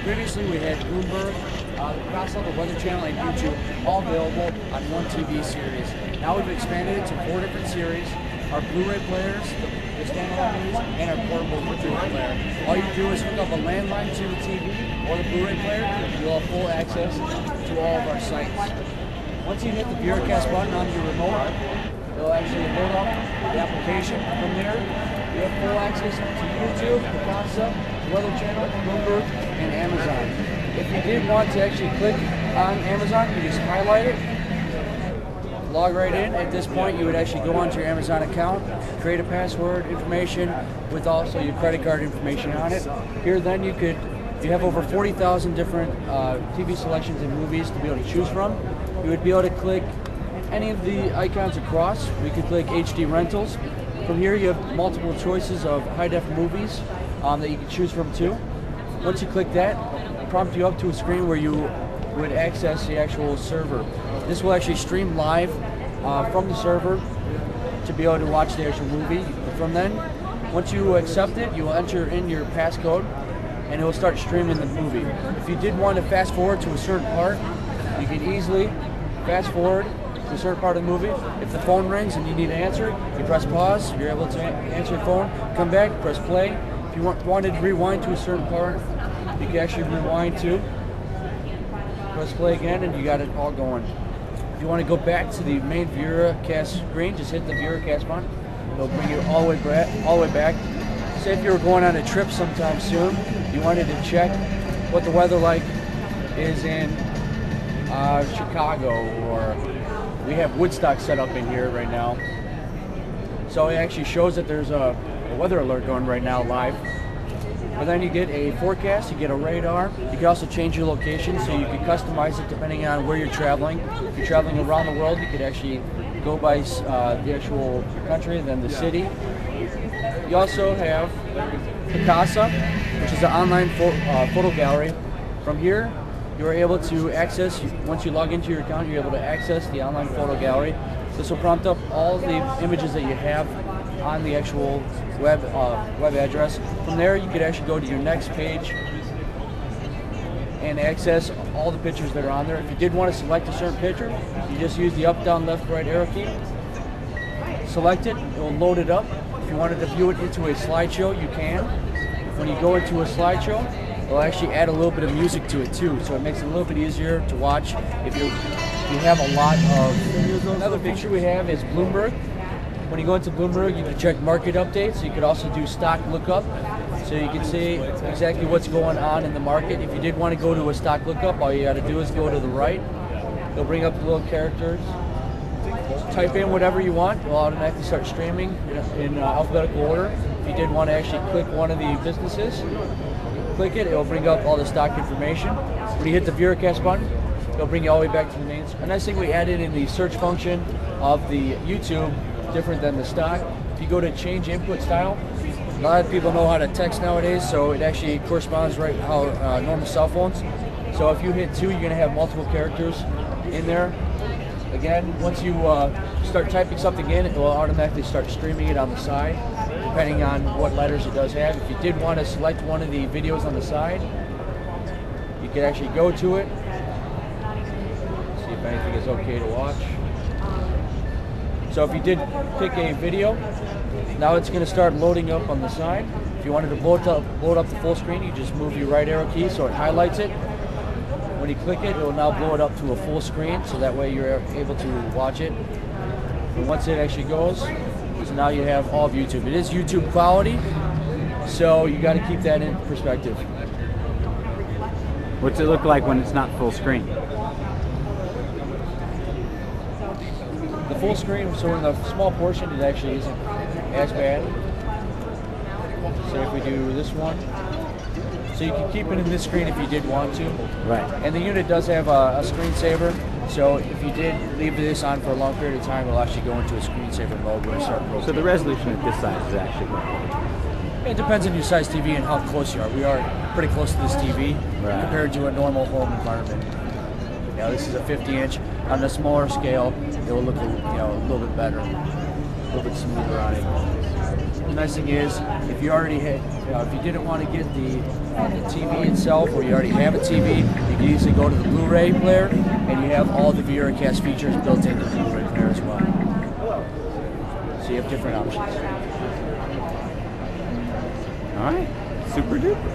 Previously, we had Bloomberg, the Weather Channel, and YouTube, all available on one TV series. Now we've expanded it to 4 different series. Our Blu-ray players, the standalone news, and our portable Blu-ray player. All you do is hook up a landline to the TV or the Blu-ray player, you'll have full access to all of our sites. Once you hit the Viera button on your remote, it'll actually load up the application. From there, you have full access to YouTube, Panasonic, Weather Channel, Bloomberg, and Amazon. If you did want to actually click on Amazon, you just highlight it, log right in. At this point, you would actually go onto your Amazon account, create a password information with also your credit card information on it. Here then you have over 40,000 different TV selections and movies to be able to choose from. You would be able to click any of the icons across. We could click HD rentals. From here you have multiple choices of high-def movies that you can choose from too. Once you click that, it'll prompt you up to a screen where you would access the actual server. This will actually stream live from the server to be able to watch the actual movie. From then, once you accept it, you will enter in your passcode and it will start streaming the movie. If you did want to fast forward to a certain part, you can easily fast forward to a certain part of the movie. If the phone rings and you need to answer it, you press pause, you're able to answer the phone, come back, press play. If you wanted to rewind to a certain part, you can actually rewind to, press play again, and you got it all going. If you want to go back to the main Viera screen, just hit the Viera button. It'll bring you all the way back. Say if you were going on a trip sometime soon, you wanted to check what the weather like is in Chicago, or we have Woodstock set up in here right now. So it actually shows that there's a weather alert going right now live. But then you get a forecast, you get a radar. You can also change your location, so you can customize it depending on where you're traveling. If you're traveling around the world, you could actually go by the actual country, then the city. You also have Picasa, which is an online photo gallery. From here, you're able to access, once you log into your account, you're able to access the online photo gallery. This will prompt up all the images that you have on the actual web address. From there, you could actually go to your next page and access all the pictures that are on there. If you did want to select a certain picture, you just use the up, down, left, right arrow key. Select it, it will load it up. If you wanted to view it into a slideshow, you can. When you go into a slideshow, it'll actually add a little bit of music to it too, so it makes it a little bit easier to watch if you have a lot of. Another feature we have is Bloomberg. When you go into Bloomberg, you can check market updates. You could also do stock lookup, so you can see exactly what's going on in the market. If you did want to go to a stock lookup, all you got to do is go to the right. It'll bring up the little characters. Type in whatever you want. It'll automatically start streaming in alphabetical order. If you did want to actually click one of the businesses, click it. It'll bring up all the stock information. When you hit the Viera button, it'll bring you all the way back to the main. A nice thing we added in the search function of the YouTube, different than the stock. If you go to change input style, a lot of people know how to text nowadays, so it actually corresponds right how normal cell phones. So if you hit 2, you're going to have multiple characters in there. Again, once you start typing something in, it will automatically start streaming it on the side, depending on what letters it does have. If you did want to select one of the videos on the side, you could actually go to it, see if anything is okay to watch. So if you did pick a video, now it's going to start loading up on the side. If you wanted to load up the full screen, you just move your right arrow key so it highlights it. When you click it, it will now blow it up to a full screen, so that way you're able to watch it. And once it actually goes, so now you have all of YouTube. It is YouTube quality, so you got to keep that in perspective. What's it look like when it's not full screen? The full screen, so in the small portion, it actually isn't as bad. So if we do this one, so you can keep it in this screen if you did want to. Right. And the unit does have a screensaver, so if you did leave this on for a long period of time, it'll actually go into a screensaver mode when it starts rotating. So the resolution at this size is actually good. It depends on your size TV and how close you are. We are pretty close to this TV compared to a normal home environment. Now this is a 50-inch. On a smaller scale, it will look a little bit better, a little bit smoother on it. The nice thing is, if you already had, if you didn't want to get the TV itself, or you already have a TV, you can easily go to the Blu-ray player, and you have all the VieraCast features built into the Blu-ray player as well. So you have different options. All right, super duper.